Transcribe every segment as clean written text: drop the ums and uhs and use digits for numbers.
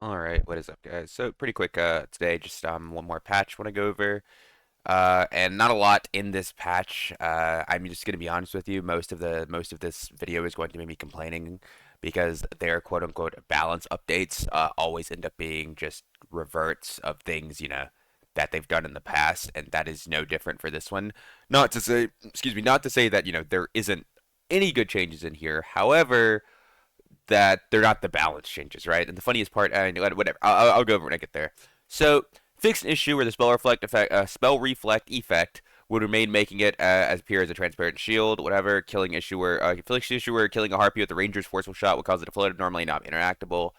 Alright, what is up guys? So pretty quick today, just one more patch want to go over. And not a lot in this patch. I'm just gonna be honest with you, most of this video is going to be me complaining because their quote unquote balance updates always end up being just reverts of things, that they've done in the past, and that is no different for this one. Not to say, excuse me, not to say that, there isn't any good changes in here. However, that they're not the balance changes, right? And the funniest part, whatever, I'll go over when I get there. So, fix an issue where the spell reflect effect would remain, making it as appear as a transparent shield. Whatever, fix issue where killing a harpy with a ranger's forceful shot would cause it to float, normally not interactable.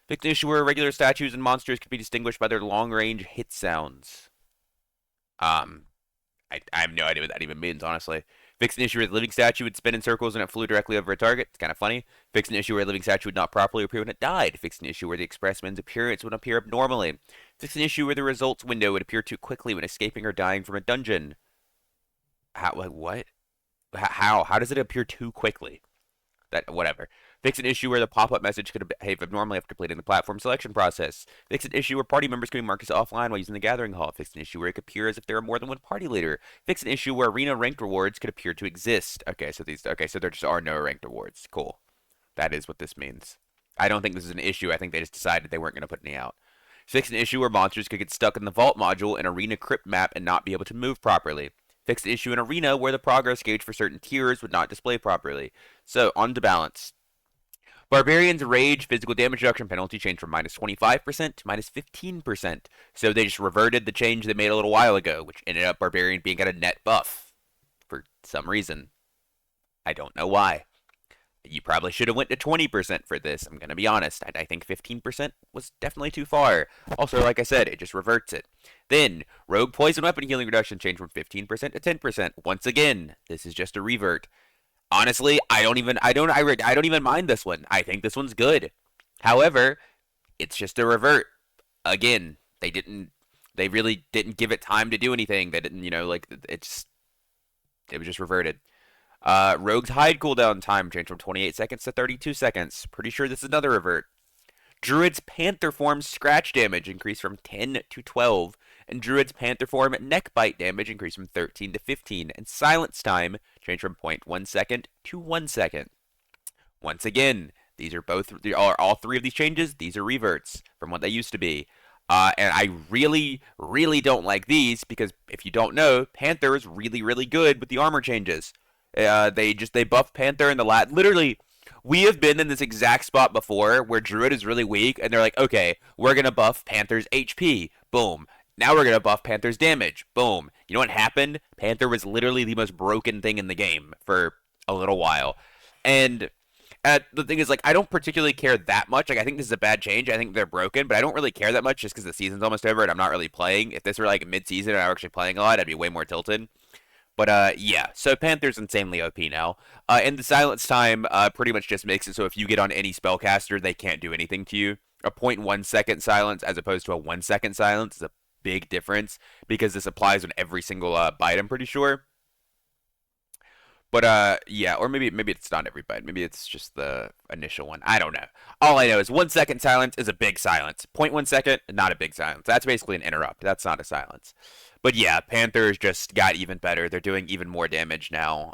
Fix an issue where regular statues and monsters can be distinguished by their long range hit sounds. Um, I have no idea what that even means, honestly. Fix an issue where the living statue would spin in circles and it flew directly over a target. It's kind of funny. Fix an issue where the living statue would not properly appear when it died. Fix an issue where the expressman's appearance would appear abnormally. Fix an issue where the results window would appear too quickly when escaping or dying from a dungeon. How? What? How? How does it appear too quickly? That whatever. Fix an issue where the pop-up message could behave abnormally after completing the platform selection process. Fix an issue where party members can be marked as offline while using the gathering hall. Fix an issue where it could appear as if there are more than one party leader. Fix an issue where arena ranked rewards could appear to exist. So there just are no ranked rewards. Cool. That is what this means. I don't think this is an issue. I think they just decided they weren't going to put any out. Fix an issue where monsters could get stuck in the vault module and arena crypt map and not be able to move properly. Fix an issue in arena where the progress gauge for certain tiers would not display properly. So, on to balance. Barbarian's Rage physical damage reduction penalty changed from minus 25% to minus 15%. So they just reverted the change they made a little while ago, which ended up Barbarian being at a net buff for some reason. I don't know why. You probably should have went to 20% for this. I'm going to be honest. I think 15% was definitely too far. Also, like I said, it just reverts it. Then, Rogue Poison Weapon Healing Reduction changed from 15% to 10%. Once again, this is just a revert. Honestly, I don't even mind this one. I think this one's good. However, it's just a revert. Again, they really didn't give it time to do anything. They didn't, it was just reverted. Rogue's hide cooldown time changed from 28 seconds to 32 seconds. Pretty sure this is another revert. Druid's Panther Form scratch damage increased from 10 to 12, and Druid's Panther Form neck bite damage increased from 13 to 15, and silence time changed from 0.1 second to 1 second. Once again, all three of these changes, these are reverts from what they used to be. And I really, really don't like these because if you don't know, Panther is really, really good with the armor changes. They buff Panther in the literally. We have been in this exact spot before where Druid is really weak, and they're like, okay, we're going to buff Panther's HP. Boom. Now we're going to buff Panther's damage. Boom. You know what happened? Panther was literally the most broken thing in the game for a little while. And the thing is, like, I don't particularly care that much. Like, I think this is a bad change. I think they're broken, but I don't really care that much just because the season's almost over and I'm not really playing. If this were, like, mid-season and I were actually playing a lot, I'd be way more tilted. But yeah, so Panther's insanely OP now. And the silence time pretty much just makes it so if you get on any spellcaster, they can't do anything to you. A 0.1 second silence as opposed to a 1 second silence is a big difference because this applies on every single bite, I'm pretty sure. But yeah, or maybe it's not every bite. Maybe it's just the initial one. I don't know. All I know is 1 second silence is a big silence. 0.1 second, not a big silence. That's basically an interrupt. That's not a silence. But yeah, Panthers just got even better. They're doing even more damage now.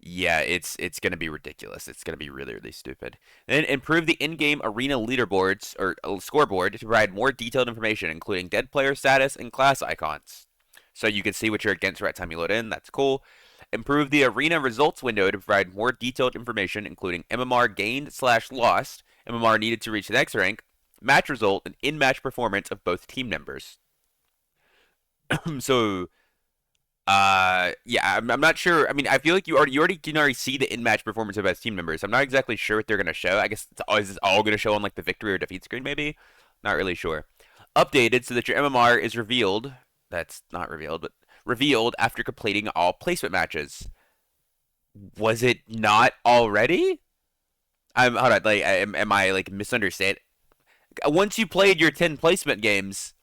Yeah, it's gonna be ridiculous. It's gonna be really, really stupid. Then improve the in-game arena leaderboards or scoreboard to provide more detailed information, including dead player status and class icons. So you can see what you're against right time you load in. That's cool. Improve the arena results window to provide more detailed information, including MMR gained/lost, MMR needed to reach the next rank, match result, and in-match performance of both team members. So yeah, I'm not sure. I mean, I feel like you already can already see the in-match performance of both team members. I'm not exactly sure what they're gonna show. I guess is this all gonna show on like the victory or defeat screen? Maybe. Not really sure. Updated so that your MMR is revealed. That's not revealed, but revealed after completing all placement matches. Was it not already? Hold on. Like, am I like misunderstand? Once you played your 10 placement games,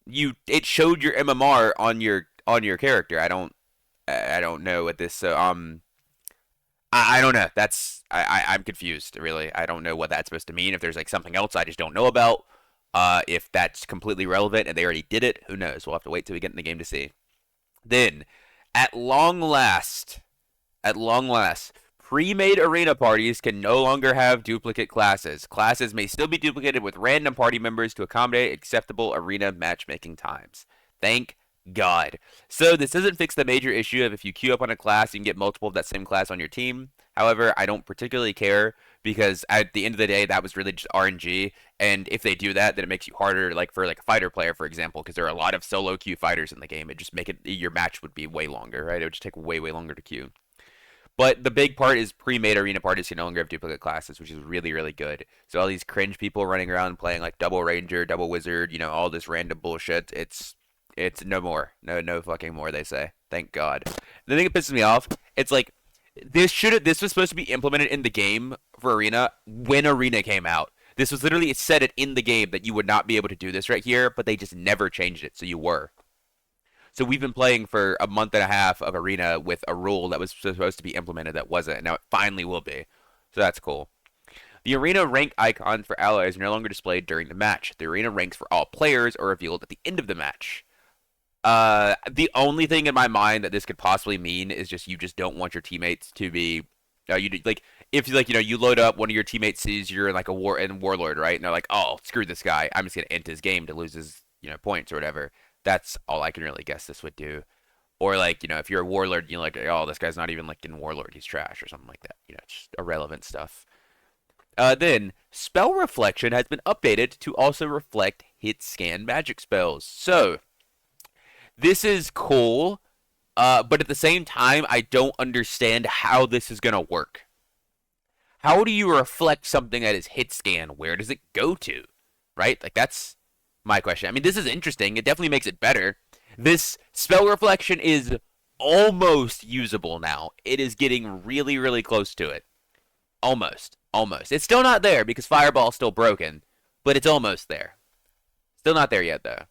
it showed your MMR on your character. I don't know what this. So I don't know. I'm confused, really. I don't know what that's supposed to mean. If there's like something else I just don't know about, if that's completely relevant and they already did it, who knows? We'll have to wait till we get in the game to see. Then, at long last, at long last, pre-made arena parties can no longer have duplicate classes. Classes may still be duplicated with random party members to accommodate acceptable arena matchmaking times. Thank God. So this doesn't fix the major issue of if you queue up on a class, you can get multiple of that same class on your team. However, I don't particularly care because at the end of the day, that was really just RNG. And if they do that, then it makes you harder, like for like a fighter player, for example, because there are a lot of solo queue fighters in the game. It just make it your match would be way longer, right? It would just take way longer to queue. But the big part is pre-made arena parties can no longer have duplicate classes, which is really good. So all these cringe people running around playing like double ranger, double wizard, all this random bullshit. It's no more, no fucking more. They say, thank God. The thing that pisses me off, it's like this was supposed to be implemented in the game for arena when arena came out. This was literally it said it in the game that you would not be able to do this right here, but they just never changed it, so you were. So we've been playing for a month and a half of Arena with a rule that was supposed to be implemented that wasn't. Now it finally will be. So that's cool. The Arena rank icons for allies are no longer displayed during the match. The Arena ranks for all players are revealed at the end of the match. The only thing in my mind that this could possibly mean is just you just don't want your teammates to be you like if you load up, one of your teammates sees you're in like a warlord, right? And they're like, "Oh, screw this guy. I'm just going to end his game to lose his, points or whatever." That's all I can really guess this would do. Or like, if you're a warlord, like, "Oh, this guy's not even like in warlord, he's trash," or something like that. Just irrelevant stuff. Then spell reflection has been updated to also reflect hit scan magic spells. So, this is cool. But at the same time, I don't understand how this is going to work. How do you reflect something that is hit scan? Where does it go to? Right? Like, that's my question. I mean, this is interesting. It definitely makes it better. This spell reflection is almost usable now. It is getting really close to it. Almost. Almost. It's still not there because Fireball's still broken, but it's almost there. Still not there yet, though.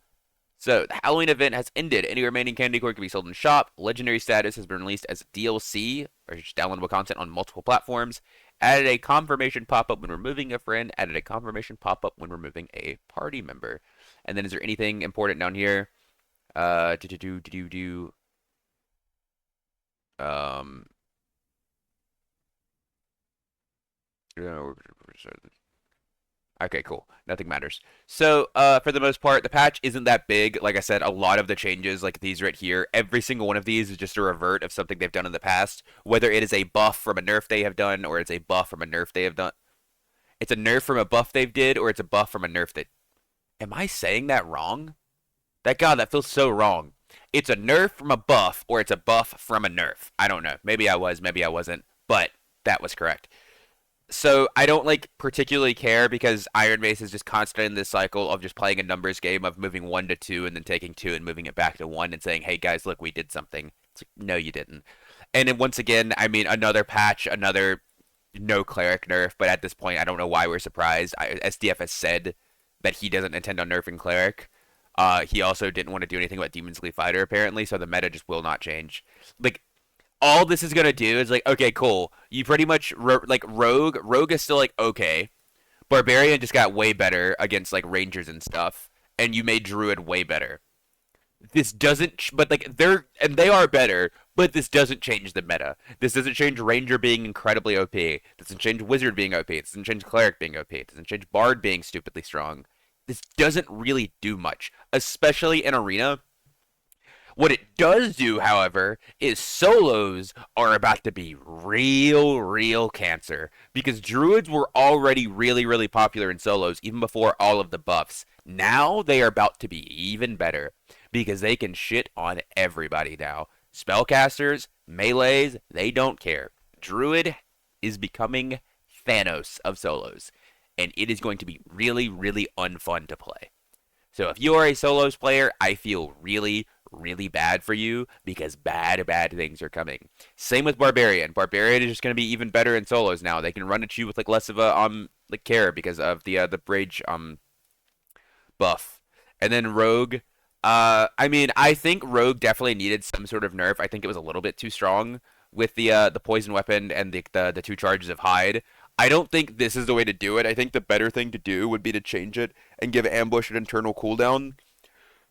So, the Halloween event has ended. Any remaining candy corn can be sold in the shop. Legendary status has been released as DLC, or just downloadable content on multiple platforms. Added a confirmation pop-up when removing a friend. Added a confirmation pop-up when removing a party member. And then is there anything important down here? Um, Okay, cool. Nothing matters. So, for the most part, the patch isn't that big. Like I said, a lot of the changes, like these right here, every single one of these is just a revert of something they've done in the past. Whether it is a buff from a nerf they have done, or it's a buff from a nerf they have done. It's a nerf from a buff they've did, or it's a buff from a nerf that. Am I saying that wrong? That feels so wrong. It's a nerf from a buff, or it's a buff from a nerf. I don't know. Maybe I was, maybe I wasn't, but that was correct. So I don't like particularly care because Iron Mace is just constant in this cycle of just playing a numbers game of moving one to two and then taking two and moving it back to one and saying, "Hey guys, look, we did something." It's like, no, you didn't. And then once again, I mean, another patch, another no cleric nerf. But at this point, I don't know why we're surprised. SDF has said that he doesn't intend on nerfing cleric. He also didn't want to do anything about Demon Sleep Fighter apparently, so the meta just will not change. Like all this is gonna do is like, okay, cool. You pretty much like Rogue. Rogue is still like okay. Barbarian just got way better against like Rangers and stuff, and you made Druid way better. This doesn't, but like they are better, but this doesn't change the meta. This doesn't change Ranger being incredibly OP. It doesn't change Wizard being OP. It doesn't change Cleric being OP. It doesn't change Bard being stupidly strong. This doesn't really do much, especially in Arena. What it does do, however, is solos are about to be real cancer because druids were already really popular in solos even before all of the buffs. Now they are about to be even better because they can shit on everybody now. Spellcasters, melees, they don't care. Druid is becoming Thanos of solos, and it is going to be really unfun to play. So if you are a solos player, I feel really bad for you because bad things are coming. Same with Barbarian. Barbarian is just going to be even better in solos now. They can run at you with like less of a like care because of the Bridge buff. And then Rogue. I mean, I think Rogue definitely needed some sort of nerf. I think it was a little bit too strong. with the poison weapon and the two charges of hide. I don't think this is the way to do it. I think the better thing to do would be to change it and give ambush an internal cooldown,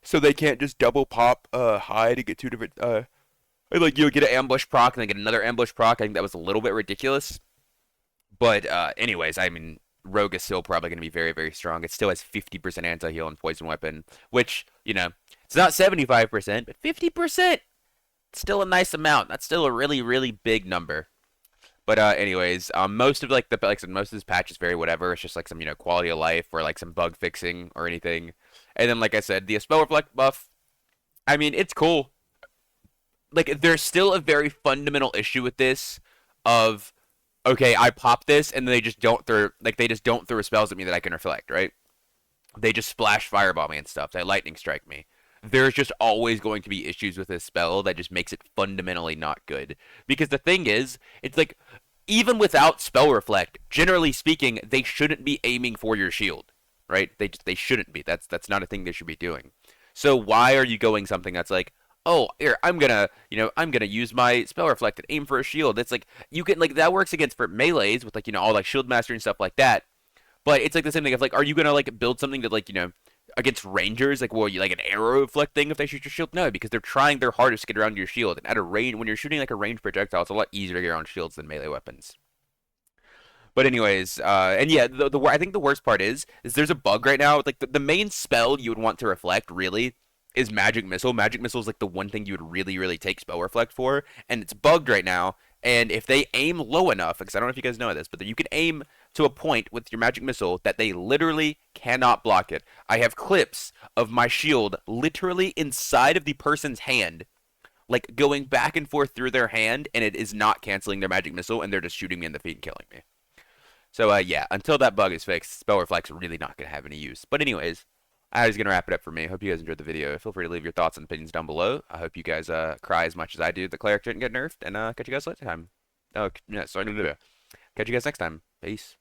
so they can't just double pop hide and get two different like you would get an ambush proc and then get another ambush proc. I think that was a little bit ridiculous. But anyways, I mean, Rogue is still probably going to be very, very strong. It still has 50% anti-heal and poison weapon, which, it's not 75%, but 50%. Still a nice amount. That's still a really, really big number. But anyways, most of like I said, most of this patch is very whatever. It's just like some quality of life or like some bug fixing or anything. And then like I said, the spell reflect buff. I mean, it's cool. Like there's still a very fundamental issue with this of okay, I pop this and they just don't throw spells at me that I can reflect, right? They just splash fireball me and stuff. They lightning strike me. There's just always going to be issues with this spell that just makes it fundamentally not good. Because the thing is, it's like even without spell reflect, generally speaking, they shouldn't be aiming for your shield, right? They shouldn't be. That's not a thing they should be doing. So why are you going something that's like, oh, here, I'm gonna use my spell reflect and aim for a shield. It's like you can like that works against for melees with like all like shield mastery and stuff like that. But it's like the same thing of like, are you gonna like build something that like against rangers like you like an arrow reflect thing if they shoot your shield? No, because they're trying their hardest to get around your shield. And at a range, when you're shooting like a ranged projectile, it's a lot easier to get around shields than melee weapons. But anyways, and yeah, I think the worst part is there's a bug right now. Like the main spell you would want to reflect really is magic missile. Magic missile is like the one thing you would really really take spell reflect for, and it's bugged right now. And if they aim low enough, because I don't know if you guys know this, but you can aim to a point with your magic missile that they literally cannot block it. I have clips of my shield literally inside of the person's hand, like going back and forth through their hand, and it is not canceling their magic missile, and they're just shooting me in the feet and killing me. So yeah, until that bug is fixed, spell reflect's really not gonna have any use. But anyways, I was gonna wrap it up for me. Hope you guys enjoyed the video. Feel free to leave your thoughts and opinions down below. I hope you guys cry as much as I do. The cleric didn't get nerfed, and catch you guys next time. Oh, yeah, sorry. Catch you guys next time. Peace.